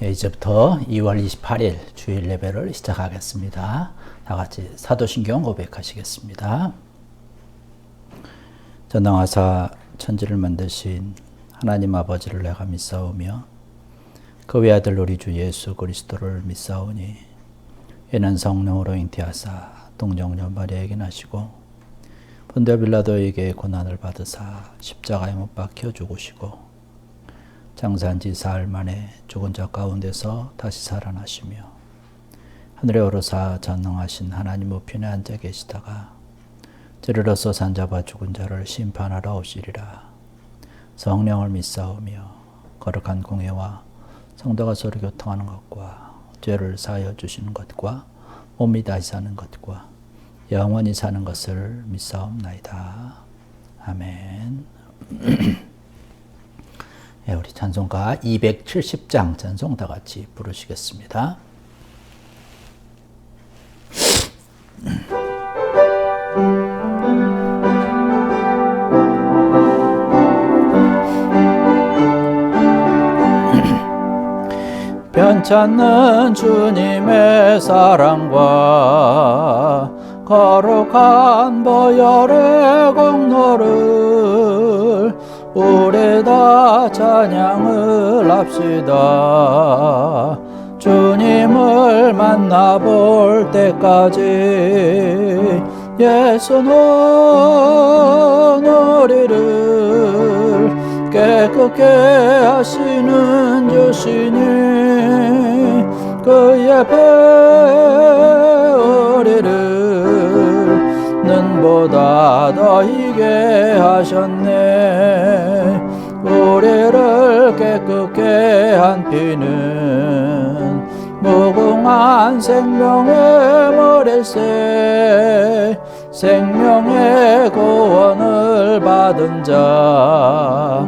이제부터 2월 28일 주일 예배를 시작하겠습니다. 다 같이 사도신경 고백하시겠습니다. 전능하사 천지를 만드신 하나님 아버지를 내가 믿사오며 그 외아들 우리 주 예수 그리스도를 믿사오니 이는 성령으로 잉태하사 동정녀 마리아에게 나시고 본디오 빌라도에게 고난을 받으사 십자가에 못 박혀 죽으시고 장사한 지 사흘 만에 죽은 자 가운데서 다시 살아나시며 하늘에 오르사 전능하신 하나님 우편에 앉아 계시다가 저리로서 산자와 죽은 자를 심판하러 오시리라. 성령을 믿사오며 거룩한 공회와 성도가 서로 교통하는 것과 죄를 사하여 주시는 것과 몸이 다시 사는 것과 영원히 사는 것을 믿사옵나이다. 아멘. 네, 우리 찬송가 270장 찬송 다 같이 부르시겠습니다. 변찮는 주님의 사랑과 거룩한 보혈의 공로를 우리 다 찬양을 합시다. 주님을 만나볼 때까지 예수는 우리를 깨끗게 하시는 주시니 그의 배 우리를 눈보다 더 희게 하셨네. 우리를 깨끗게 한 피는 무궁한 생명의 머리새 생명의 구원을 받은 자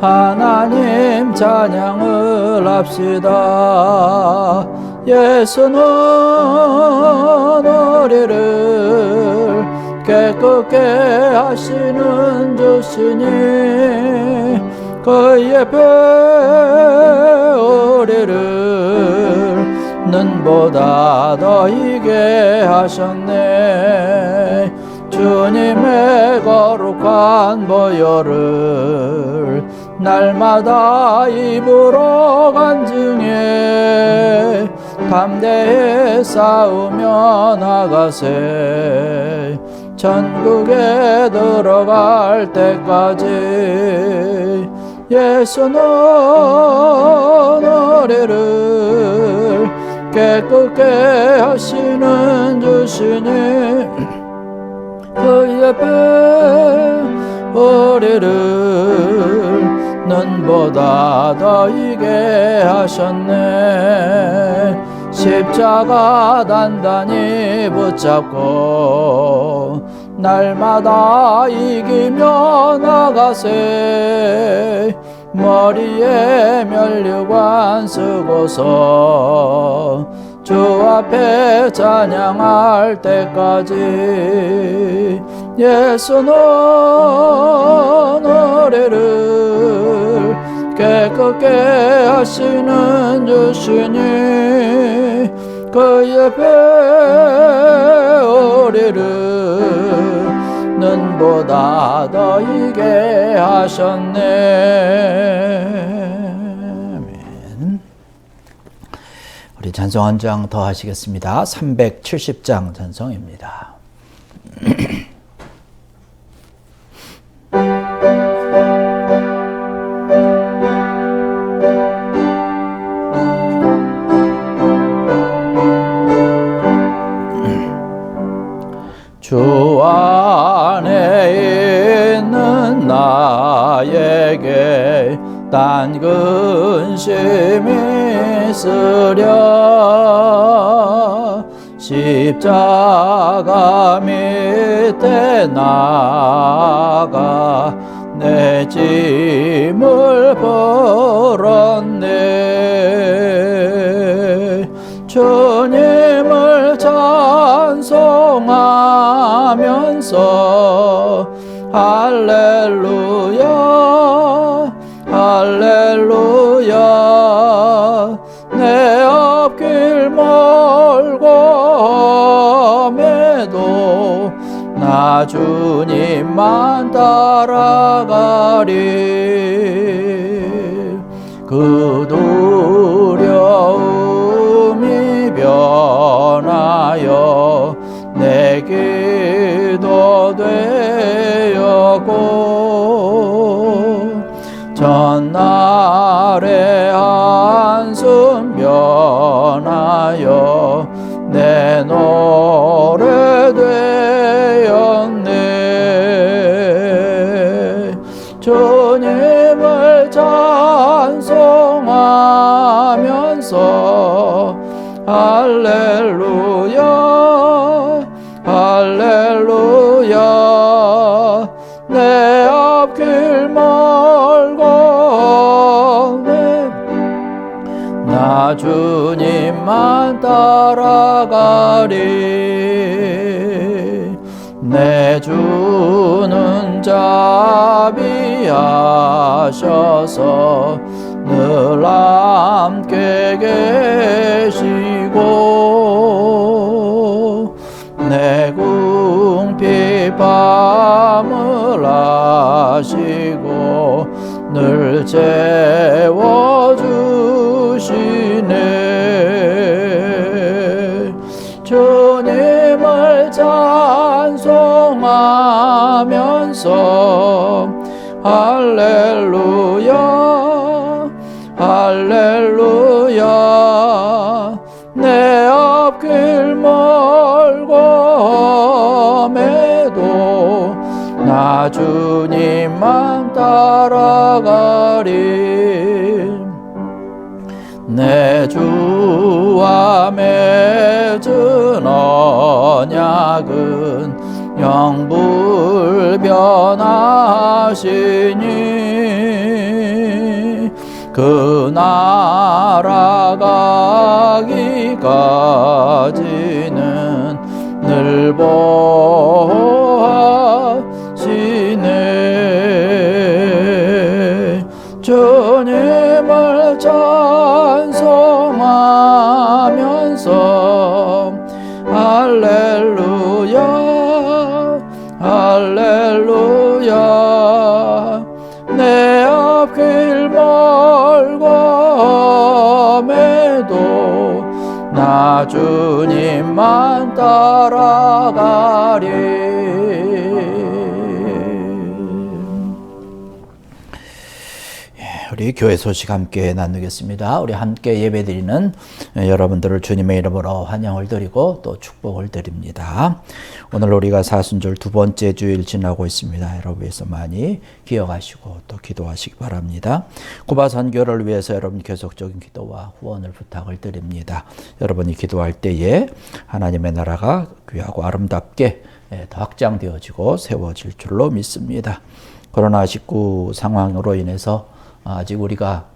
하나님 찬양을 합시다. 예수는 우리를 깨끗게 하시는 주시니 그의 배 우리를 눈보다 더 희게 하셨네. 주님의 거룩한 보혈을 날마다 입으로 간증해 담대히 싸우며 나가세. 천국에 들어갈 때까지 예수는 우리를 깨끗게 하시는 주시니 그의 배 우리를 눈보다 더 희게 하셨네. 십자가 단단히 붙잡고 날마다 이기며 나가세. 머리에 면류관 쓰고서 주 앞에 찬양할 때까지 예수는 우리를 깨끗게 하시는 주시니 그의 배 우리를 눈보다 더 희게 하셨네. 아멘. 우리 찬송 한 장 더 하시겠습니다. 370장 찬송입니다. 주 안에 있는 나에게 단 근심이 있으랴. 십자가 밑에 나가 내 짐을 벌었네. 주님을 찬송하면서 할렐루야 할렐루야 나 주님만 따라가리. 그 두려움이 변하여 내 기도 되었고 전날의 한숨 변하여 내 노래 되었네. 주님을 찬송하면서 할렐루야 할렐루야. 내 앞길 멀고 나 주님만 따라가리. 내 주는 자비하셔서 늘 함께 계시고 내 궁핍 밤을 아시고 늘 채워주시네. 주님을 찬송하면서 할렐루야 할렐루야. 내 앞길 멀고매도 나 주님만 따라가리. 내 주와 맺은 언약은 영불변하시니 그 나라 가기까지는 늘 보호하시네. 주님을 찬송하면서 할렐루야 할렐루야. 내 앞길 멀고매도 나 주님만 따라가리. 우리 교회 소식 함께 나누겠습니다. 우리 함께 예배드리는 여러분들을 주님의 이름으로 환영을 드리고 또 축복을 드립니다. 오늘 우리가 사순절 두 번째 주일 지나고 있습니다. 여러분께서 많이 기억하시고 또 기도하시기 바랍니다. 쿠바 선교를 위해서 여러분 계속적인 기도와 후원을 부탁을 드립니다. 여러분이 기도할 때에 하나님의 나라가 귀하고 아름답게 더 확장되어지고 세워질 줄로 믿습니다. 코로나19 상황으로 인해서 아직 우리가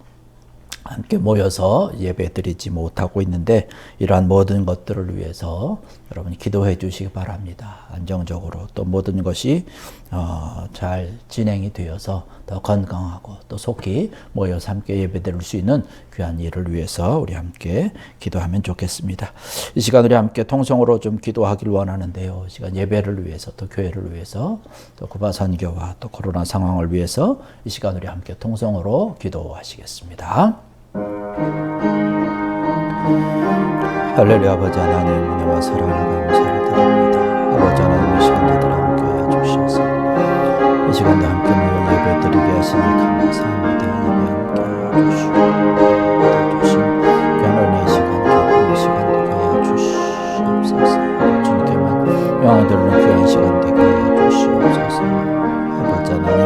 함께 모여서 예배 드리지 못하고 있는데 이러한 모든 것들을 위해서 여러분이 기도해 주시기 바랍니다. 안정적으로 또 모든 것이 잘 진행이 되어서 더 건강하고 또 속히 모여서 함께 예배 드릴 수 있는 귀한 일을 위해서 우리 함께 기도하면 좋겠습니다. 이 시간 우리 함께 통성으로 좀 기도하길 원하는데요. 이 시간 예배를 위해서 또 교회를 위해서 또 쿠바 선교와 또 코로나 상황을 위해서 이 시간 우리 함께 통성으로 기도하시겠습니다. 할렐루야. 아버지 하나님 은혜와 사랑을 감사를 드립니다. 아버지 하나님 이 시간 저들 함께 해주셔서 이 시간도 함께 모여 예배 드리게 하시니 감사합니다. 예배 함께 해주시고 주신 귀한 은혜의 시간 기쁜 시간 되게 하여 주시옵소서. 주님께만 영광 돌리는 귀한 시간 되게 하여 주시옵소서. 아버지 하나님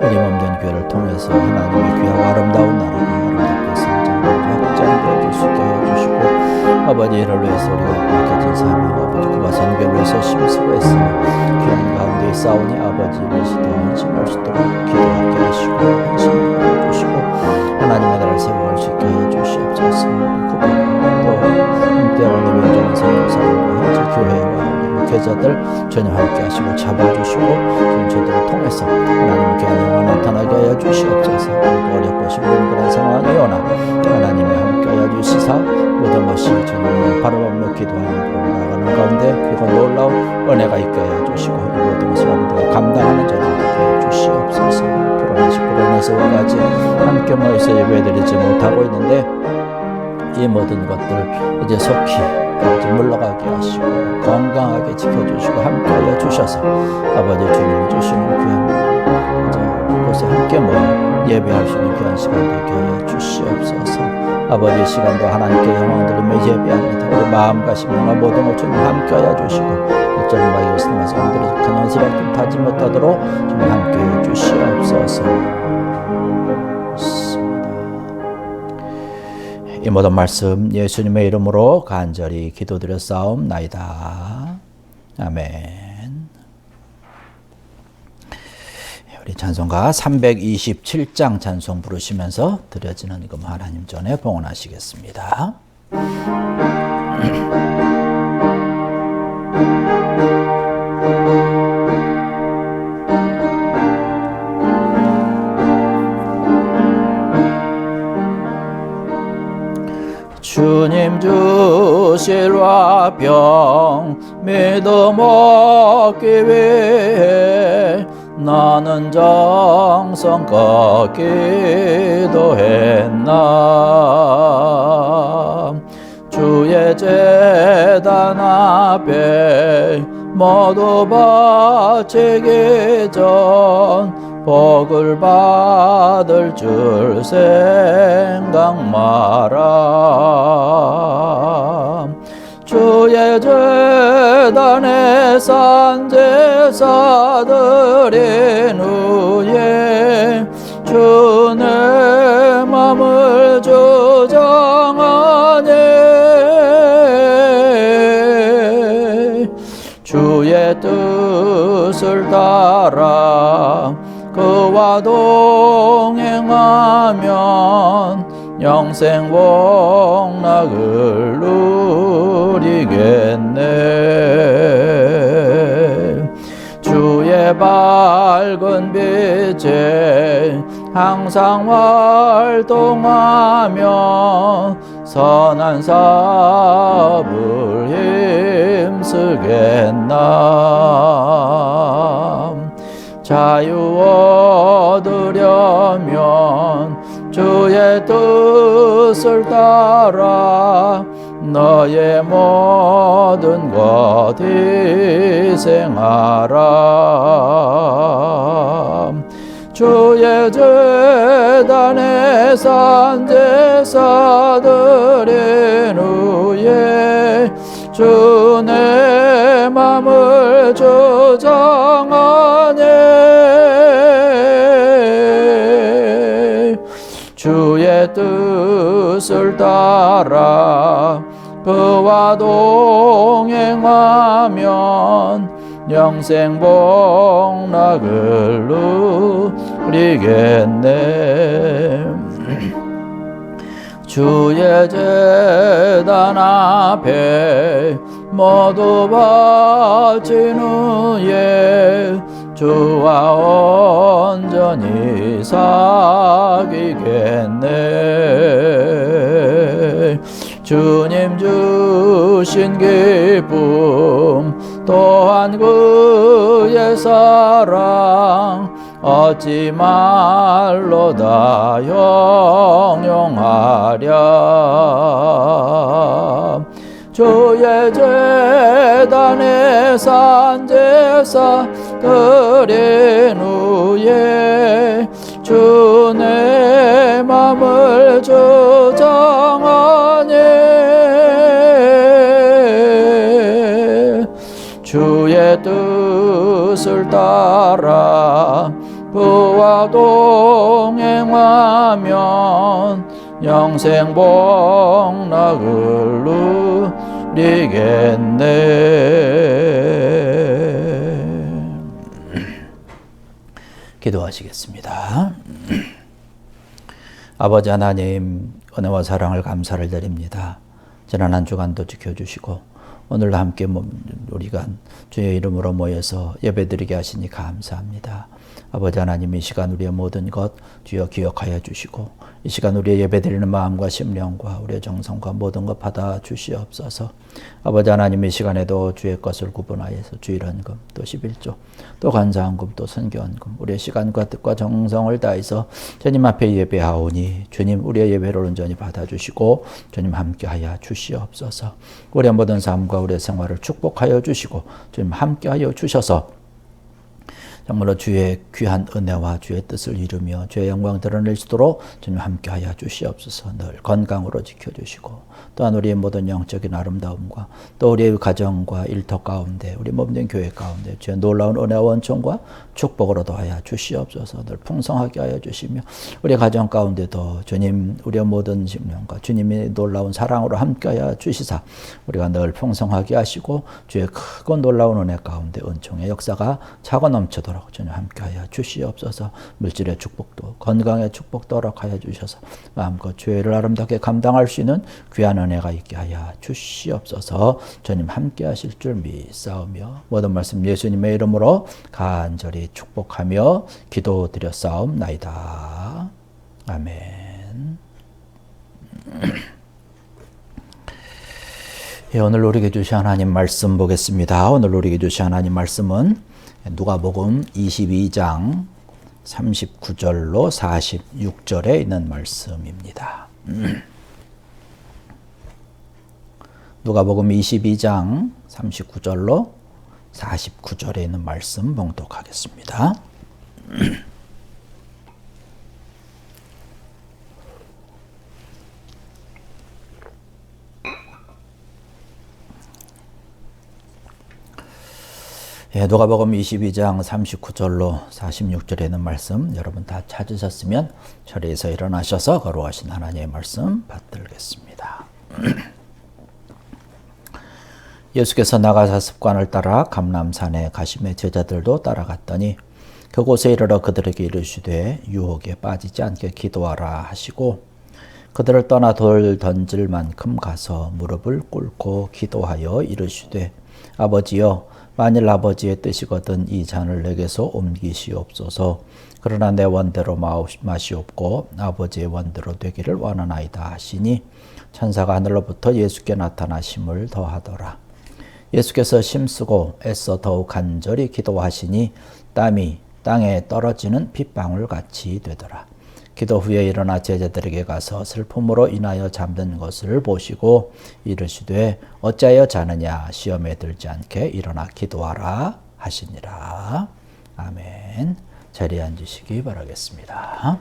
우리 몸된 교회를 통해서 하나님의 귀하고 아름다운 나라가 아름답게 성장하고 확장되어 줄 수 있게 하여 주시고 아버지 이를 위해서 우리가 맡겨진 사명 아버지 쿠바 선교를 위해서 힘쓰고 했으니 귀한 가운데 싸우니 아버지 이것이 더 헌신할 수 있도록 기도하게 하시고 헌신하게 해주시고 하나님의 나라를 세워갈 수 있게 하여 주시옵소서. 쿠바도 함께하는 외적인 선교사들과 현지 교회와 우리 목회자들 전혀 함께 하시고 잡아주시고 저들을 통해서 하나님의 귀한 영광 나타나게 하여 주시옵소서. 어렵고 힘든 그런 상황이오나 하나님의 함께 하여 주시사 모든 것이 주님을 바라보며 기도하는 나아가는 가운데 그리고 놀라운 은혜가 있게 하여 주시고 이 모든 주셔서까지 함께 모여서 예배드리지 못하고 있는데 이 모든 것들 이제 속히 물러가게 하시고 건강하게 지켜주시고 함께하여 주셔서 아버지 주님이 주시는 귀한 이제 곳에 함께 모여 예배할 수 있는 귀한 시간 되게 하여 주시옵소서. 아버지 시간도 하나님께 영광 드리며 예배합니다. 우리 마음과 심령과 모든 것 주님 함께하여 주시고 어쩌면 막 이것을 말씀드려 가는 새벽 타지 못하도록 주님 함께해 주시옵소서. 이 모든 말씀 예수님의 이름으로 간절히 기도드렸사옵나이다. 아멘. 우리 찬송가 327장 찬송 부르시면서 드려지는 금 하나님 전에 봉헌하시겠습니다. 주님 주실 화평 믿음 얻기 위해 나는 정성껏 기도했나. 주의 제단 앞에 모두 바치기 전 복을 받을 줄 생각 마라. 주의 제단에 산 제사 드린 후에 주 내 맘을 주장하네. 주의 뜻을 따라 그와 동행하면 영생 복락을 누리겠네. 주의 밝은 빛에 항상 활동하며 선한 사업을 힘쓰겠나. 자유 얻으려면 주의 뜻을 따라 너의 모든 것 희생하라. 주의 제단에 산 제사 드린 후에 주 내 맘을 주장하네. 주의 뜻을 따라 그와 동행하면 영생 복락을 누리겠네. 주의 제단 앞에 모두 바친 후에 주와 온전히 사귀겠네. 주님 주신 기쁨 또한 그의 사랑 어찌 말로 다 형용하랴. 주의 제단에 산 제사 드린 후에 주 내 맘을 주장하네. 주의 뜻을 따라 그와 동행하면 영생 복락을 누리겠네. 기도하시겠습니다. 아버지 하나님, 은혜와 사랑을 감사를 드립니다. 지난 한 주간도 지켜주시고 오늘도 함께 우리가 주의 이름으로 모여서 예배드리게 하시니 감사합니다. 아버지 하나님, 이 시간 우리의 모든 것 주여 기억하여 주시고, 이 시간 우리의 예배드리는 마음과 심령과 우리의 정성과 모든 것 받아 주시옵소서. 아버지 하나님, 이 시간에도 주의 것을 구분하여서 주일헌금, 또 11조, 또 감사헌금, 또 선교헌금, 우리의 시간과 뜻과 정성을 다해서 주님 앞에 예배하오니 주님 우리의 예배를 온전히 받아주시고 주님 함께하여 주시옵소서. 우리의 모든 삶과 우리의 생활을 축복하여 주시고 주님 함께하여 주셔서 정말로 주의 귀한 은혜와 주의 뜻을 이루며 주의 영광 드러낼 수 있도록 주님 함께하여 주시옵소서. 늘 건강으로 지켜주시고 또한 우리의 모든 영적인 아름다움과 또 우리의 가정과 일터 가운데 우리 몸된 교회 가운데 주의 놀라운 은혜와 원총과 축복으로 더하여 주시옵소서. 늘 풍성하게 하여 주시며 우리 가정 가운데도 주님 우리의 모든 심령과 주님의 놀라운 사랑으로 함께하여 주시사 우리가 늘 풍성하게 하시고 주의 크고 놀라운 은혜 가운데 은총의 역사가 차고 넘치도록 주님 함께하여 주시옵소서. 물질의 축복도 건강의 축복도 허락하여 주셔서 마음껏 죄를 아름답게 감당할 수 있는 귀한 은혜가 있게 하여 주시옵소서. 주님 함께하실 줄 믿사오며 모든 말씀 예수님의 이름으로 간절히 축복하며 기도드렸사옵나이다. 아멘. 예, 오늘 우리에게 주신 하나님 말씀 보겠습니다. 오늘 우리에게 주신 하나님 말씀은 누가복음 22장 39절로 46절에 있는 말씀입니다. 누가복음 22장 39절로 49절에 있는 말씀 봉독하겠습니다. 예, 누가복음 22장 39절로 46절에 있는 말씀 여러분 다 찾으셨으면 자리에서 일어나셔서 거룩하신 하나님의 말씀 받들겠습니다. 예수께서 나가사 습관을 따라 감람산에 가시매 제자들도 따라갔더니 그곳에 이르러 그들에게 이르시되 유혹에 빠지지 않게 기도하라 하시고 그들을 떠나 돌 던질 만큼 가서 무릎을 꿇고 기도하여 이르시되 아버지여 만일 아버지의 뜻이거든 이 잔을 내게서 옮기시옵소서. 그러나 내 원대로 마시옵고 아버지의 원대로 되기를 원하나이다 하시니 천사가 하늘로부터 예수께 나타나심을 더하더라. 예수께서 힘쓰고 애써 더욱 간절히 기도하시니 땀이 땅에 떨어지는 핏방울 같이 되더라. 기도 후에 일어나 제자들에게 가서 슬픔으로 인하여 잠든 것을 보시고 이르시되 어찌하여 자느냐 시험에 들지 않게 일어나 기도하라 하시니라. 아멘. 자리에 앉으시기 바라겠습니다.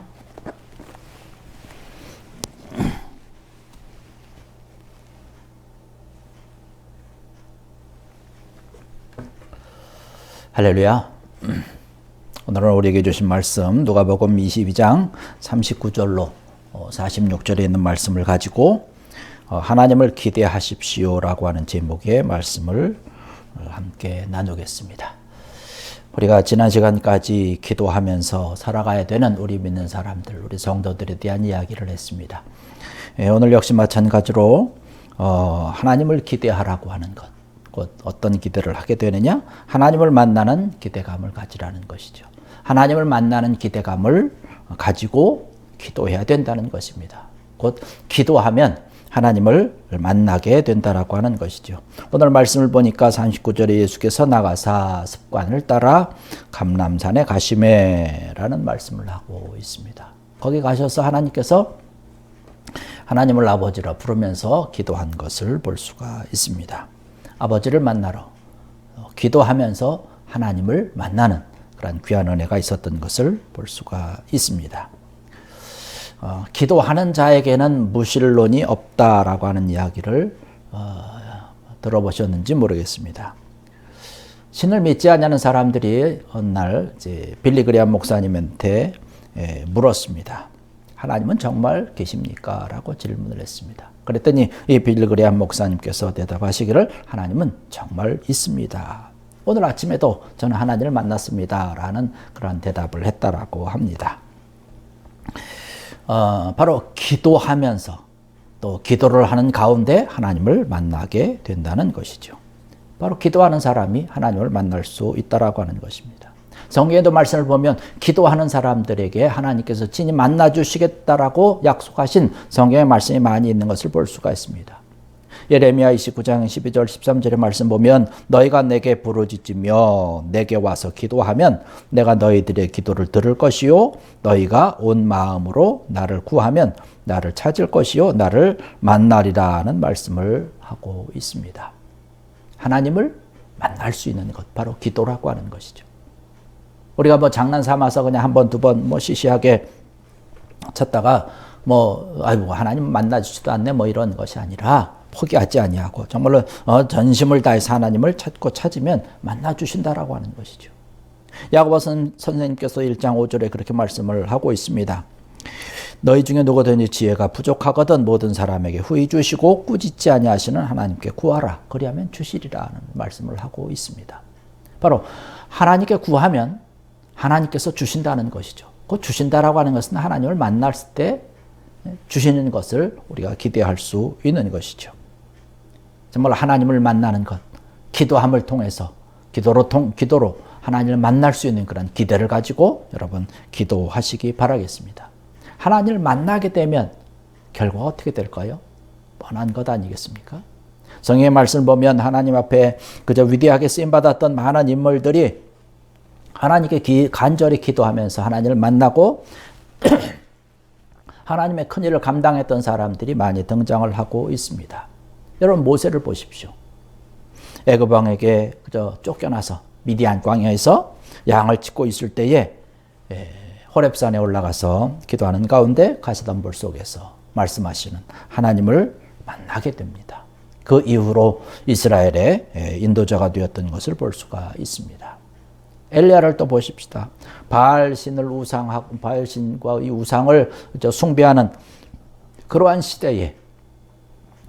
할렐루야. 오늘은 우리에게 주신 말씀 누가복음 22장 39절로 46절에 있는 말씀을 가지고 하나님을 기대하십시오라고 하는 제목의 말씀을 함께 나누겠습니다. 우리가 지난 시간까지 기도하면서 살아가야 되는 우리 믿는 사람들, 우리 성도들에 대한 이야기를 했습니다. 오늘 역시 마찬가지로 하나님을 기대하라고 하는 것. 곧 어떤 기대를 하게 되느냐? 하나님을 만나는 기대감을 가지라는 것이죠. 하나님을 만나는 기대감을 가지고 기도해야 된다는 것입니다. 곧 기도하면 하나님을 만나게 된다라고 하는 것이죠. 오늘 말씀을 보니까 39절에 예수께서 나가사 습관을 따라 감람산에 가시매라는 말씀을 하고 있습니다. 거기 가셔서 하나님께서 하나님을 아버지라 부르면서 기도한 것을 볼 수가 있습니다. 아버지를 만나러 기도하면서 하나님을 만나는 그런 귀한 은혜가 있었던 것을 볼 수가 있습니다. 기도하는 자에게는 무신론이 없다라고 하는 이야기를 들어보셨는지 모르겠습니다. 신을 믿지 않는 사람들이 어느 날 이제 빌리 그레이엄 목사님한테 물었습니다. 하나님은 정말 계십니까? 라고 질문을 했습니다. 그랬더니 이 빌리 그레이엄 목사님께서 대답하시기를 하나님은 정말 있습니다. 오늘 아침에도 저는 하나님을 만났습니다. 라는 그런 대답을 했다라고 합니다. 바로 기도하면서 또 기도를 하는 가운데 하나님을 만나게 된다는 것이죠. 바로 기도하는 사람이 하나님을 만날 수 있다라고 하는 것입니다. 성경에도 말씀을 보면 기도하는 사람들에게 하나님께서 친히 만나주시겠다라고 약속하신 성경의 말씀이 많이 있는 것을 볼 수가 있습니다. 예레미야 29장 12절 13절의 말씀 보면 너희가 내게 부르짖으며 내게 와서 기도하면 내가 너희들의 기도를 들을 것이요 너희가 온 마음으로 나를 구하면 나를 찾을 것이요 나를 만나리라는 말씀을 하고 있습니다. 하나님을 만날 수 있는 것 바로 기도라고 하는 것이죠. 우리가 뭐 장난 삼아서 그냥 한 번 두 번 뭐 시시하게 찾다가 아이고 하나님 만나주지도 않네 이런 것이 아니라 포기하지 아니하고 정말로 전심을 다해서 하나님을 찾으면 만나주신다라고 하는 것이죠. 야고보서 선생님께서 1장 5절에 그렇게 말씀을 하고 있습니다. 너희 중에 누구든지 지혜가 부족하거든 모든 사람에게 후히 주시고 꾸짖지 아니하시는 하나님께 구하라 그리하면 주시리라는 말씀을 하고 있습니다. 바로 하나님께 구하면 하나님께서 주신다는 것이죠. 그 주신다라고 하는 것은 하나님을 만났을 때 주시는 것을 우리가 기대할 수 있는 것이죠. 정말 하나님을 만나는 것, 기도함을 통해서 기도로 하나님을 만날 수 있는 그런 기대를 가지고 여러분 기도하시기 바라겠습니다. 하나님을 만나게 되면 결과가 어떻게 될까요? 뻔한 것 아니겠습니까? 성경의 말씀을 보면 하나님 앞에 그저 위대하게 쓰임받았던 많은 인물들이 하나님께 간절히 기도하면서 하나님을 만나고 하나님의 큰일을 감당했던 사람들이 많이 등장을 하고 있습니다. 여러분 모세를 보십시오. 애굽 왕에게 그저 쫓겨나서 미디안 광야에서 양을 찢고 있을 때에 호렙산에 올라가서 기도하는 가운데 가시덤불 속에서 말씀하시는 하나님을 만나게 됩니다. 그 이후로 이스라엘의 인도자가 되었던 것을 볼 수가 있습니다. 엘리야를 또 보십시다. 바알신과 이 우상을 숭배하는 그러한 시대에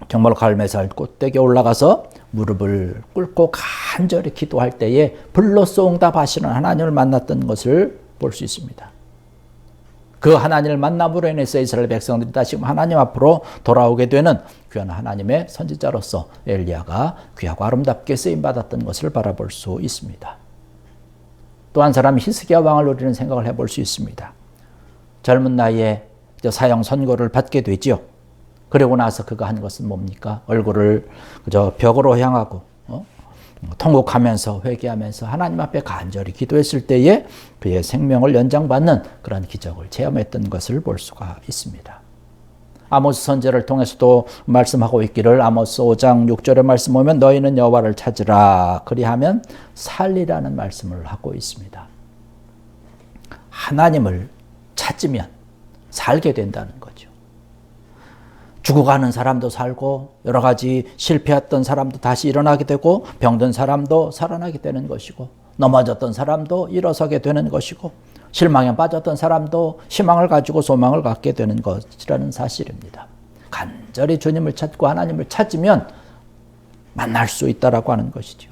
정말 갈매살 꼭대기에 올라가서 무릎을 꿇고 간절히 기도할 때에 불로써 응답하시는 하나님을 만났던 것을 볼 수 있습니다. 그 하나님을 만남으로 인해서 이스라엘 백성들이 다시 하나님 앞으로 돌아오게 되는 귀한 하나님의 선지자로서 엘리야가 귀하고 아름답게 쓰임받았던 것을 바라볼 수 있습니다. 또 한 사람 히스기야 왕을 우리는 생각을 해볼 수 있습니다. 젊은 나이에 사형 선고를 받게 되지요. 그리고 나서 그가 한 것은 뭡니까? 얼굴을 그저 벽으로 향하고 통곡하면서 회개하면서 하나님 앞에 간절히 기도했을 때에 그의 생명을 연장받는 그런 기적을 체험했던 것을 볼 수가 있습니다. 아모스 선지자를 통해서도 말씀하고 있기를 아모스 5장 6절의 말씀 보면 너희는 여호와를 찾으라 그리하면 살리라는 말씀을 하고 있습니다. 하나님을 찾으면 살게 된다는 거죠. 죽어가는 사람도 살고 여러 가지 실패했던 사람도 다시 일어나게 되고 병든 사람도 살아나게 되는 것이고 넘어졌던 사람도 일어서게 되는 것이고 실망에 빠졌던 사람도 희망을 가지고 소망을 갖게 되는 것이라는 사실입니다. 간절히 주님을 찾고 하나님을 찾으면 만날 수 있다라고 하는 것이죠.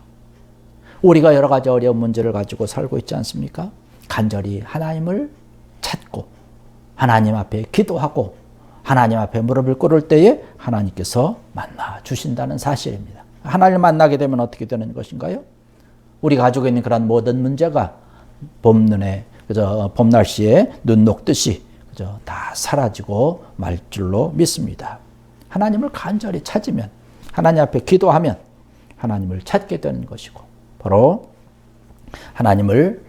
우리가 여러 가지 어려운 문제를 가지고 살고 있지 않습니까? 간절히 하나님을 찾고 하나님 앞에 기도하고 하나님 앞에 무릎을 꿇을 때에 하나님께서 만나 주신다는 사실입니다. 하나님을 만나게 되면 어떻게 되는 것인가요? 우리가 가지고 있는 그런 모든 문제가 봄 날씨에 눈 녹듯이 다 사라지고 말 줄로 믿습니다. 하나님을 간절히 찾으면 하나님 앞에 기도하면 하나님을 찾게 되는 것이고 바로 하나님을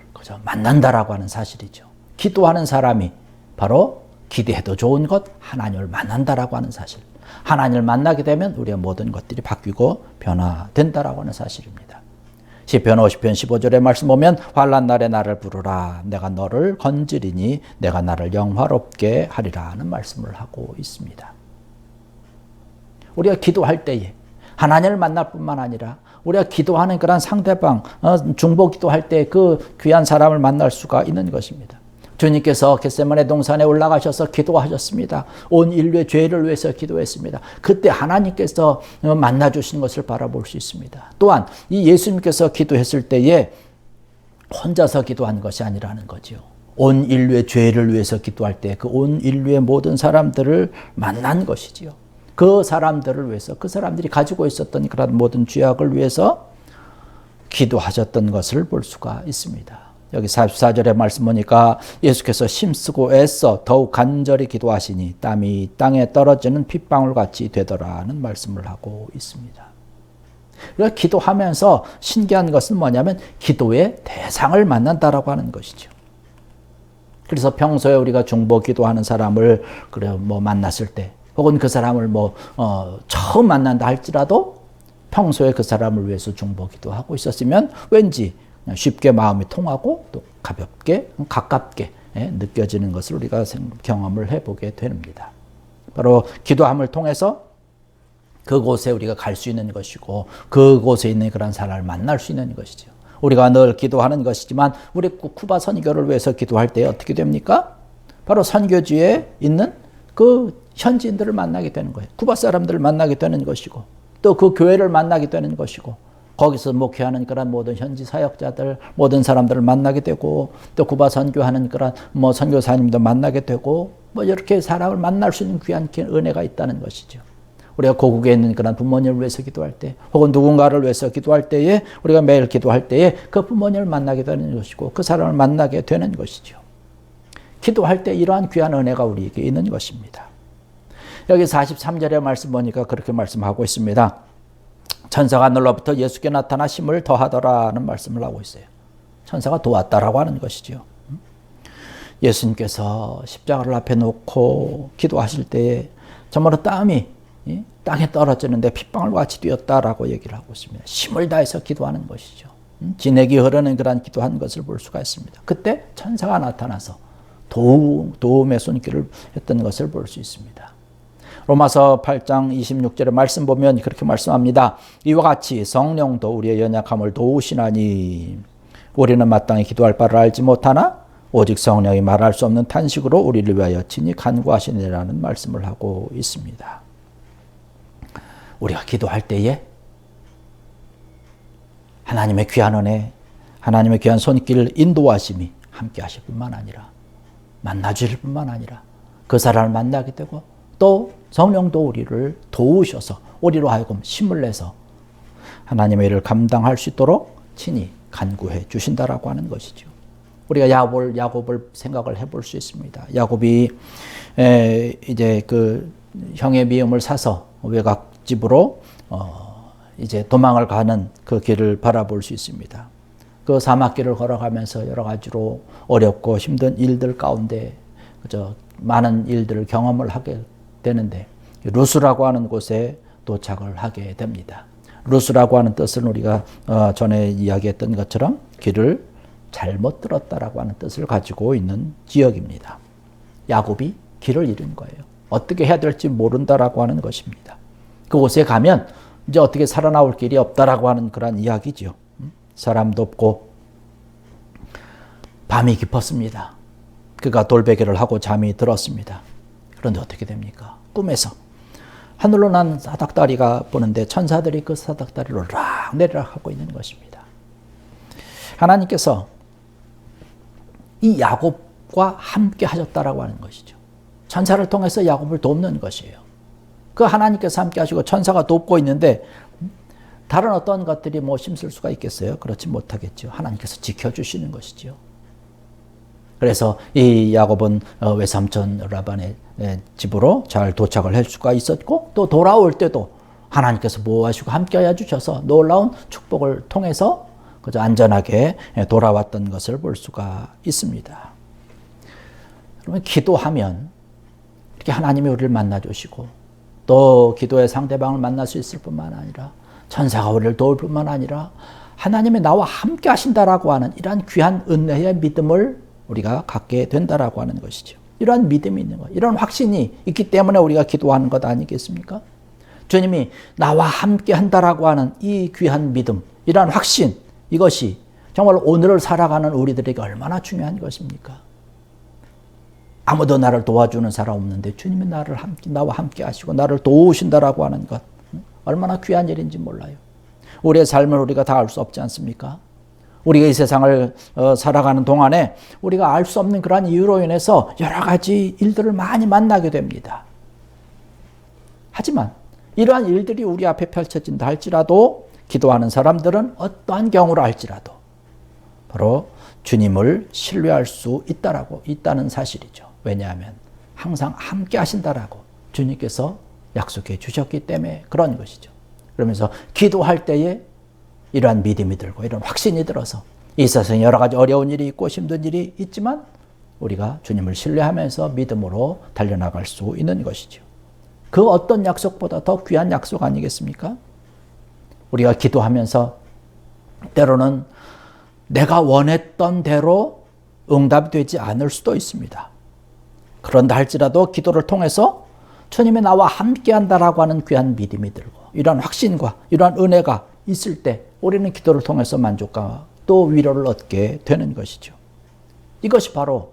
만난다라고 하는 사실이죠. 기도하는 사람이 바로 기대해도 좋은 것 하나님을 만난다라고 하는 사실. 하나님을 만나게 되면 우리의 모든 것들이 바뀌고 변화된다라고 하는 사실입니다. 시편 50편 15절의 말씀 보면 환난 날에 나를 부르라 내가 너를 건지리니 내가 나를 영화롭게 하리라는 말씀을 하고 있습니다. 우리가 기도할 때에 하나님을 만날 뿐만 아니라 우리가 기도하는 그런 상대방 중보 기도할 때 그 귀한 사람을 만날 수가 있는 것입니다. 주님께서 겟세마네 동산에 올라가셔서 기도하셨습니다. 온 인류의 죄를 위해서 기도했습니다. 그때 하나님께서 만나주신 것을 바라볼 수 있습니다. 또한 이 예수님께서 기도했을 때에 혼자서 기도한 것이 아니라는 거죠. 온 인류의 죄를 위해서 기도할 때 그 온 인류의 모든 사람들을 만난 것이지요. 그 사람들을 위해서 그 사람들이 가지고 있었던 그런 모든 죄악을 위해서 기도하셨던 것을 볼 수가 있습니다. 여기 44절의 말씀 보니까 예수께서 힘쓰고 애써 더욱 간절히 기도하시니 땀이 땅에 떨어지는 핏방울같이 되더라는 말씀을 하고 있습니다. 그래서 기도하면서 신기한 것은 뭐냐면 기도의 대상을 만난다라고 하는 것이죠. 그래서 평소에 우리가 중보 기도하는 사람을 만났을 때 혹은 그 사람을 처음 만난다 할지라도 평소에 그 사람을 위해서 중보 기도하고 있었으면 왠지 쉽게 마음이 통하고 또 가볍게 가깝게 느껴지는 것을 우리가 경험을 해보게 됩니다. 바로 기도함을 통해서 그곳에 우리가 갈 수 있는 것이고 그곳에 있는 그런 사람을 만날 수 있는 것이죠. 우리가 늘 기도하는 것이지만 우리 쿠바 선교를 위해서 기도할 때 어떻게 됩니까? 바로 선교지에 있는 그 현지인들을 만나게 되는 거예요. 쿠바 사람들을 만나게 되는 것이고 또 그 교회를 만나게 되는 것이고 거기서 목회하는 그런 모든 현지 사역자들 모든 사람들을 만나게 되고 또 쿠바 선교하는 그런 선교사님도 만나게 되고 이렇게 사람을 만날 수 있는 귀한 은혜가 있다는 것이죠. 우리가 고국에 있는 그런 부모님을 위해서 기도할 때 혹은 누군가를 위해서 기도할 때에 우리가 매일 기도할 때에 그 부모님을 만나게 되는 것이고 그 사람을 만나게 되는 것이죠. 기도할 때 이러한 귀한 은혜가 우리에게 있는 것입니다. 여기 43절의 말씀 보니까 그렇게 말씀하고 있습니다. 천사가 하늘로부터 예수께 나타나 힘을 더하더라는 말씀을 하고 있어요. 천사가 도왔다라고 하는 것이죠. 예수님께서 십자가를 앞에 놓고 기도하실 때에 정말로 땀이 땅에 떨어지는데 핏방울같이 뛰었다라고 얘기를 하고 있습니다. 힘을 다해서 기도하는 것이죠. 진액이 흐르는 그런 기도한 것을 볼 수가 있습니다. 그때 천사가 나타나서 도움의 손길을 했던 것을 볼 수 있습니다. 로마서 8장 26절의 말씀 보면 그렇게 말씀합니다. 이와 같이 성령도 우리의 연약함을 도우시나니 우리는 마땅히 기도할 바를 알지 못하나 오직 성령이 말할 수 없는 탄식으로 우리를 위하여 친히 간구하시니라는 말씀을 하고 있습니다. 우리가 기도할 때에 하나님의 귀한 은혜, 하나님의 귀한 손길 인도하심이 함께 하실 뿐만 아니라 만나 주실 뿐만 아니라 그 사람을 만나게 되고 또 성령도 우리를 도우셔서 우리로 하여금 힘을 내서 하나님의 일을 감당할 수 있도록 친히 간구해 주신다라고 하는 것이죠. 우리가 야곱을 생각을 해볼 수 있습니다. 야곱이 이제 그 형의 미움을 사서 외곽집으로 이제 도망을 가는 그 길을 바라볼 수 있습니다. 그 사막길을 걸어가면서 여러 가지로 어렵고 힘든 일들 가운데 많은 일들을 경험을 하게 되는데 루스라고 하는 곳에 도착을 하게 됩니다. 루스라고 하는 뜻은 우리가 전에 이야기했던 것처럼 길을 잘못 들었다라고 하는 뜻을 가지고 있는 지역입니다. 야곱이 길을 잃은 거예요. 어떻게 해야 될지 모른다라고 하는 것입니다. 그곳에 가면 이제 어떻게 살아나올 길이 없다라고 하는 그런 이야기죠. 사람도 없고 밤이 깊었습니다. 그가 돌베개를 하고 잠이 들었습니다. 그런데 어떻게 됩니까? 꿈에서 하늘로 난 사닥다리가 보는데 천사들이 그 사닥다리를 락 내리락 하고 있는 것입니다. 하나님께서 이 야곱과 함께 하셨다라고 하는 것이죠. 천사를 통해서 야곱을 돕는 것이에요. 그 하나님께서 함께 하시고 천사가 돕고 있는데 다른 어떤 것들이 힘쓸 수가 있겠어요? 그렇지 못하겠죠. 하나님께서 지켜주시는 것이죠. 그래서 이 야곱은 외삼촌 라반의 집으로 잘 도착을 할 수가 있었고 또 돌아올 때도 하나님께서 보호하시고 함께 해주셔서 놀라운 축복을 통해서 그저 안전하게 돌아왔던 것을 볼 수가 있습니다. 그러면 기도하면 이렇게 하나님이 우리를 만나주시고 또 기도의 상대방을 만날 수 있을 뿐만 아니라 천사가 우리를 도울 뿐만 아니라 하나님이 나와 함께 하신다라고 하는 이러한 귀한 은혜의 믿음을 우리가 갖게 된다라고 하는 것이죠. 이러한 믿음이 있는 것, 이런 확신이 있기 때문에 우리가 기도하는 것 아니겠습니까? 주님이 나와 함께 한다라고 하는 이 귀한 믿음, 이러한 확신, 이것이 정말 오늘을 살아가는 우리들에게 얼마나 중요한 것입니까? 아무도 나를 도와주는 사람 없는데 주님이 나와 함께 하시고 나를 도우신다라고 하는 것, 얼마나 귀한 일인지 몰라요. 우리의 삶을 우리가 다 알 수 없지 않습니까? 우리가 이 세상을 살아가는 동안에 우리가 알 수 없는 그러한 이유로 인해서 여러 가지 일들을 많이 만나게 됩니다. 하지만 이러한 일들이 우리 앞에 펼쳐진다 할지라도 기도하는 사람들은 어떠한 경우라 할지라도 바로 주님을 신뢰할 수 있다는 사실이죠. 왜냐하면 항상 함께 하신다라고 주님께서 약속해 주셨기 때문에 그런 것이죠. 그러면서 기도할 때에 이러한 믿음이 들고 이런 확신이 들어서 이 세상에 여러 가지 어려운 일이 있고 힘든 일이 있지만 우리가 주님을 신뢰하면서 믿음으로 달려나갈 수 있는 것이죠. 그 어떤 약속보다 더 귀한 약속 아니겠습니까? 우리가 기도하면서 때로는 내가 원했던 대로 응답이 되지 않을 수도 있습니다. 그런다 할지라도 기도를 통해서 주님이 나와 함께한다라고 하는 귀한 믿음이 들고 이러한 확신과 이러한 은혜가 있을 때 우리는 기도를 통해서 만족과 또 위로를 얻게 되는 것이죠. 이것이 바로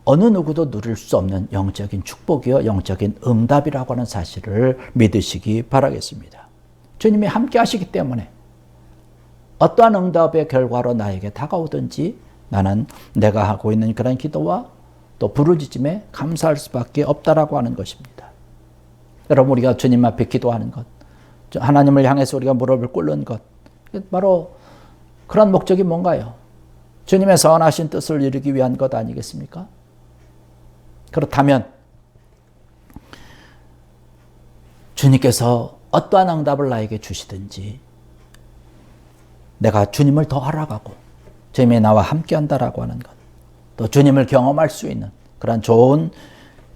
어느 누구도 누릴 수 없는 영적인 축복이요 영적인 응답이라고 하는 사실을 믿으시기 바라겠습니다. 주님이 함께 하시기 때문에 어떠한 응답의 결과로 나에게 다가오든지 나는 내가 하고 있는 그런 기도와 또 부르짖음에 감사할 수밖에 없다라고 하는 것입니다. 여러분, 우리가 주님 앞에 기도하는 것, 하나님을 향해서 우리가 무릎을 꿇는 것, 바로 그런 목적이 뭔가요? 주님의 선하신 뜻을 이루기 위한 것 아니겠습니까? 그렇다면 주님께서 어떠한 응답을 나에게 주시든지 내가 주님을 더 알아가고 주님이 나와 함께한다라고 하는 것, 또 주님을 경험할 수 있는 그런 좋은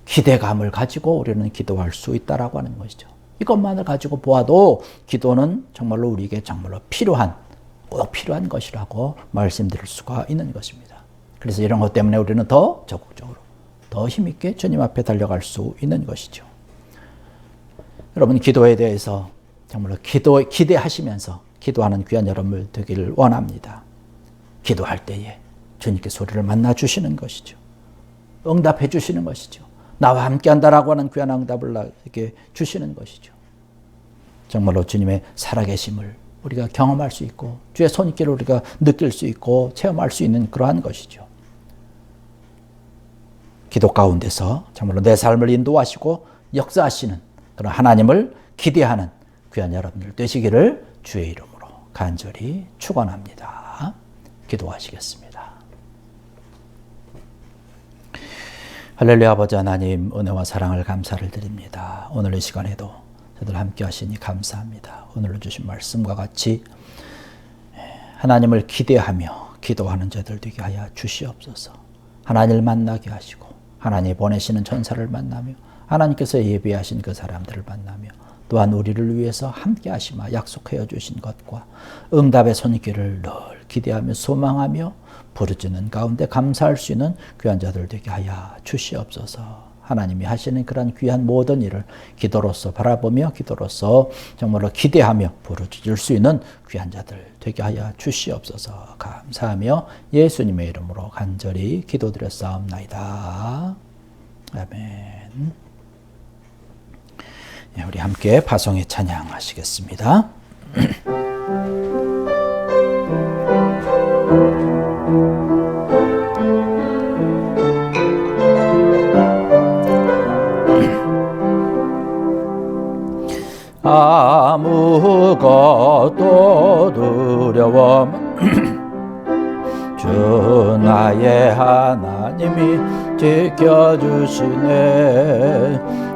기대감을 가지고 우리는 기도할 수 있다라고 하는 것이죠. 이것만을 가지고 보아도 기도는 정말로 우리에게 정말로 꼭 필요한 것이라고 말씀드릴 수가 있는 것입니다. 그래서 이런 것 때문에 우리는 더 적극적으로 더 힘있게 주님 앞에 달려갈 수 있는 것이죠. 여러분, 기도에 대해서 정말로 기대하시면서 기도하는 귀한 여러분들 되기를 원합니다. 기도할 때에 주님께서 우리를 만나주시는 것이죠. 응답해 주시는 것이죠. 나와 함께한다라고 하는 귀한 응답을 나에게 주시는 것이죠. 정말로 주님의 살아계심을 우리가 경험할 수 있고 주의 손길을 우리가 느낄 수 있고 체험할 수 있는 그러한 것이죠. 기도 가운데서 정말로 내 삶을 인도하시고 역사하시는 그런 하나님을 기대하는 귀한 여러분들 되시기를 주의 이름으로 간절히 축원합니다. 기도하시겠습니다. 할렐루야. 아버지 하나님, 은혜와 사랑을 감사를 드립니다. 오늘 이 시간에도 저들 함께 하시니 감사합니다. 오늘 주신 말씀과 같이 하나님을 기대하며 기도하는 자들 되게 하여 주시옵소서. 하나님을 만나게 하시고 하나님 보내시는 천사를 만나며 하나님께서 예비하신 그 사람들을 만나며 또한 우리를 위해서 함께 하시마 약속하여 주신 것과 응답의 손길을 늘 기대하며 소망하며 부르짖는 가운데 감사할 수 있는 귀한 자들 되게 하여 주시옵소서. 하나님이 하시는 그런 귀한 모든 일을 기도로서 바라보며 기도로서 정말로 기대하며 부르짖을 수 있는 귀한 자들 되게 하여 주시옵소서. 감사하며 예수님의 이름으로 간절히 기도드렸사옵나이다. 아멘. 우리 함께 파송의 찬양하시겠습니다. 아무것도 두려워 주 나의 하나님이 지켜주시네.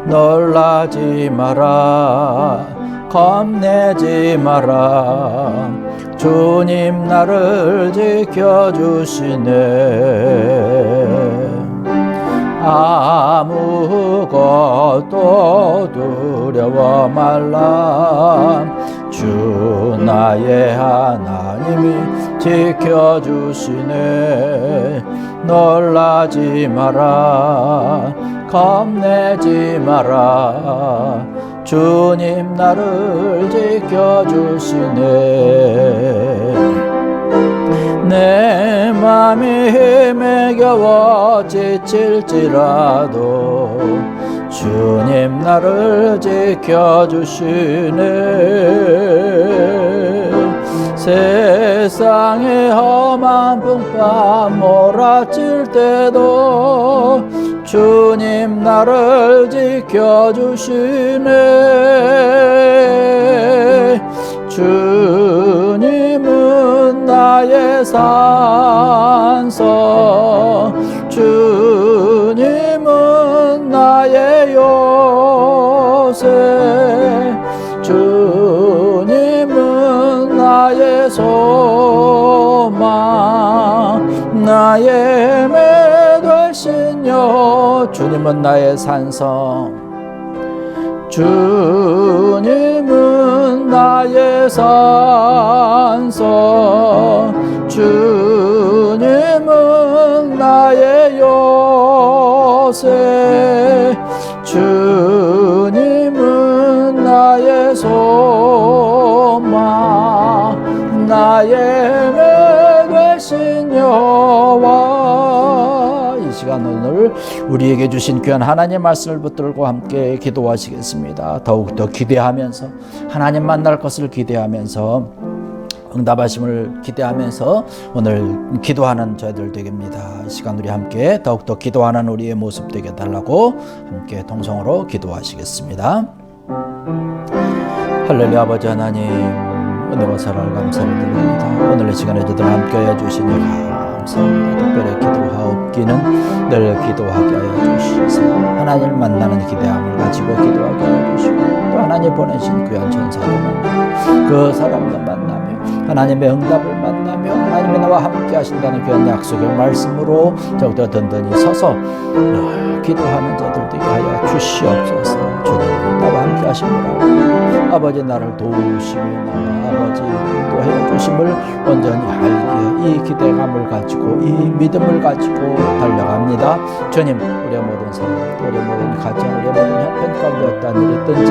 놀라지 마라 겁내지 마라 주님 나를 지켜주시네. 아무것도 두려워 말라 주 나의 하나님이 지켜주시네. 놀라지 마라 겁내지 마라 주님 나를 지켜주시네. 내 맘이 힘에 겨워 지칠지라도 주님 나를 지켜주시네. 세상의 험한 풍파 몰아칠 때도 주님 나를 지켜주시네. 주님은 나의 나의 산성 주님은 나의 요새 주님은 나의 소망 나의 매되시며 주님은 나의 산성 주님은 나의 산성 주님은 나의 요새 주님은 나의 소망 나의 매되신 여호와 이 시간 오늘 우리에게 주신 귀한 하나님 말씀을 붙들고 함께 기도하시겠습니다. 더욱더 기대하면서 하나님 만날 것을 기대하면서 응답하심을 기대하면서 오늘 기도하는 저희들 되겠습니다. 이 시간 우리 함께 더욱더 기도하는 우리의 모습 되게 달라고 함께 동성으로 기도하시겠습니다. 할렐루야. 아버지 하나님 은혜와 사랑을 감사를 드립니다. 오늘 이 시간에 저들 함께 해주시니 감사합니다. 특별히 기도하옵기는 늘 기도하게 하여 주시소. 하나님을 만나는 기대함을 가지고 기도하게 하여 주시고 또 하나님 보내신 귀한 전사도 만나며 그 사람도 만나며 하나님의 응답을 만나며 하나님이 나와 함께 하신다는 귀한 약속의 말씀으로 더욱더 든든히 서서 늘 기도하는 자들 되게 하여 주시옵소서. 주님 나와 함께 하심을 아버지 나를 도우시며 나와 아버지 인도하여 주심을 온전히 알기에 이 기대감을 가지고 이 믿음을 가지고 달려갑니다. 주님 우리의 모든 삶 우리의 모든 가정 우리의 모든 형편 가운데 어떠한 일이 있든지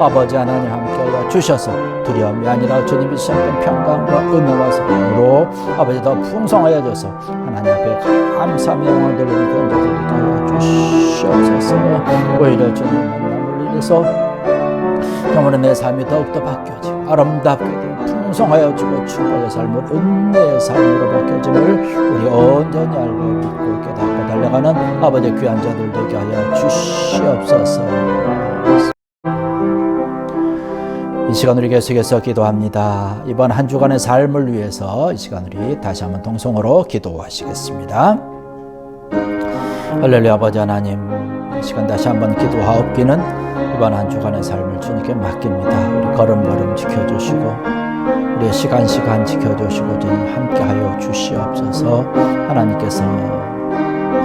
아버지 하나님 함께하여 주셔서 두려움이 아니라 주님이 주셨던 평강과 은혜와 사랑으로 아버지 더 풍성하여져서 하나님 앞에 감사하며 영광 돌리는 견자들이 하여 주시옵소서. 오히려 주님 만남을 인해서 영원히 내 삶이 더욱더 바뀌어지고 아름답게 되고 풍성하여지고 축복의 삶을 은혜의 삶으로 바뀌어짐을 우리 온전히 알고 믿고 깨닫고 달려가는 아버지의 귀한 자들 되게 하여 주시옵소서. 이 시간 우리 계속해서 기도합니다. 이번 한 주간의 삶을 위해서 이 시간 우리 다시 한번 동성으로 기도하시겠습니다. 할렐루야. 아버지 하나님 이 시간 다시 한번 기도하옵기는 이번 한 주간의 삶을 주님께 맡깁니다. 우리 걸음걸음 지켜주시고 우리의 시간 지켜주시고 주님 함께하여 주시옵소서. 하나님께서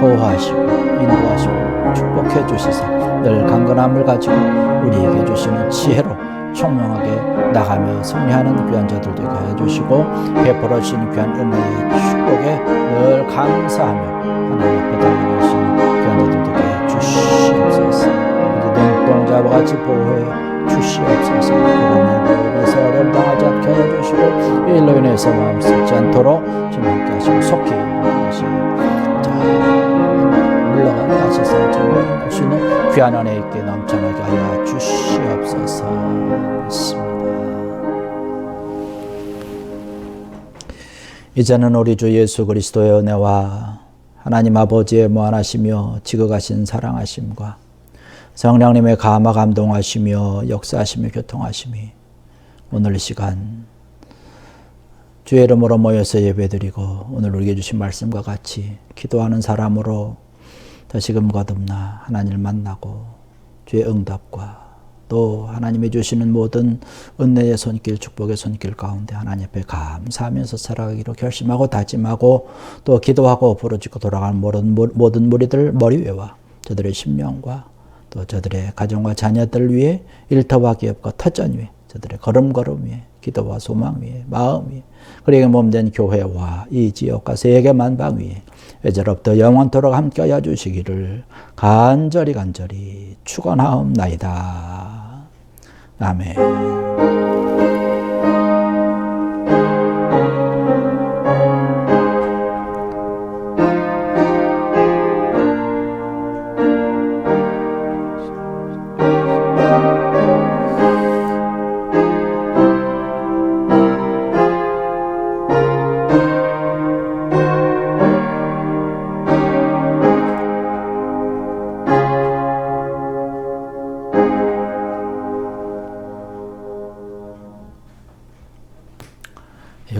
보호하시고 인도하시고 축복해 주시사 늘 강건함을 가지고 우리에게 주시는 지혜로 총명하게 나가며 승리하는 귀한 자들 되게 해주시고 베풀어 주시는 귀한 은혜의 축복에 늘 감사하며 하나님 앞에 달려가시는 귀한 자들 되게 해주시옵소서. 눈동자와 같이 보호해 주시옵소서. 코로나로 인해서 어려움 당하지 않게 해주시고 일로 인해서 마음 쓰지 않도록 주님 함께 하시고 속히 다시 물러가게 하셔서 주님 할 수 있는 귀한 은혜 있게 넘쳐나게 하여 주시옵소서. 이제는 우리 주 예수 그리스도의 은혜와 하나님 아버지의 무한하시며 지극하신 사랑하심과 성령님의 감화 감동하시며 역사하시며 교통하심이 오늘 이 시간 주의 이름으로 모여서 예배드리고 오늘 우리에게 주신 말씀과 같이 기도하는 사람으로 다시금 거듭나 하나님을 만나고 주의 응답과 또 하나님이 주시는 모든 은혜의 손길 축복의 손길 가운데 하나님 앞에 감사하면서 살아가기로 결심하고 다짐하고 또 기도하고 부르짖고 돌아가는 모든 무리들 머리 위와 저들의 심령과 또 저들의 가정과 자녀들 위에 일터와 기업과 터전 위에 저들의 걸음걸음 위에 기도와 소망 위에 마음 위에 그리고 몸된 교회와 이 지역과 세계 만방 위에 이제로부터 영원토록 함께하여 주시기를 간절히 축원하옵나이다. 아멘.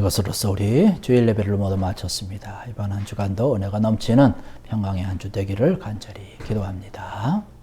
이것으로써 우리 주일 예배를 모두 마쳤습니다. 이번 한 주간도 은혜가 넘치는 평강의 한 주 되기를 간절히 기도합니다.